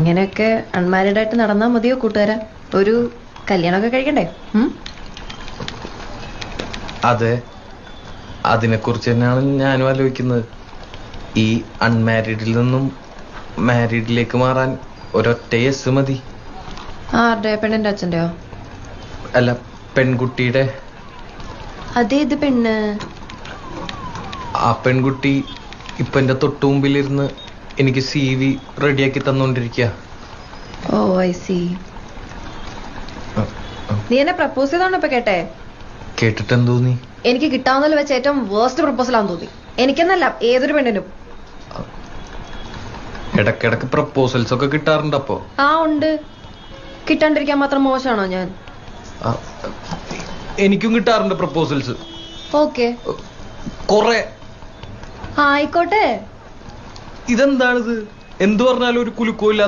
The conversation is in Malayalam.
ഇങ്ങനെയൊക്കെ അൺമാരീഡ് ആയിട്ട് നടന്നാ മതിയോ കൂട്ടുകാരാ? ഒരു കല്യാണമൊക്കെ കഴിക്കണ്ടേ? അതെ, അതിനെക്കുറിച്ച് തന്നെയാണ് ഞാനും ആലോചിക്കുന്നത്. ഈ അൺമാരീഡിൽ നിന്നും മാരീഡിലേക്ക് മാറാൻ ഒരൊറ്റ യെസ് മതി. ആരുടെ? പെണ്ണിന്റെ അച്ഛന്റെയോ? അല്ല, പെൺകുട്ടിയുടെ. അതേത് പെണ്ണ്? ആ പെൺകുട്ടി ഇപ്പൊ എന്റെ തൊട്ടു മുമ്പിലിരുന്ന് എനിക്ക് CV റെഡിയാക്കി തന്നോണ്ടിരിക്കുക. ഓ ഐ സി. നീ എന്നെ പ്രപ്പോസ് ചെയ്തോണ്ട് ഇപ്പൊ കേട്ടെ? കേട്ടിട്ട് എന്തോന്നി? എനിക്ക് കിട്ടാവുന്നതിൽ വെച്ച് ഏറ്റവും വേസ്റ്റ് പ്രപ്പോസൽ ആണെന്ന് തോന്നി. എനിക്കെന്നല്ല, ഏതൊരു പെണ്ണിനും. ഇടക്കിടക്ക് പ്രപ്പോസൽസ് ഒക്കെ കിട്ടാറുണ്ട്. അപ്പോ ഉണ്ട്. കിട്ടാണ്ടിരിക്കാൻ മാത്രം മോശമാണോ ഞാൻ? എനിക്കും കിട്ടാറുണ്ട് പ്രപ്പോസൽസ്. ഓക്കെ, കൊറേ. ആയിക്കോട്ടെ. ഇതെന്താണിത്? എന്തു പറഞ്ഞാലും ഒരു കുലുക്കമില്ല.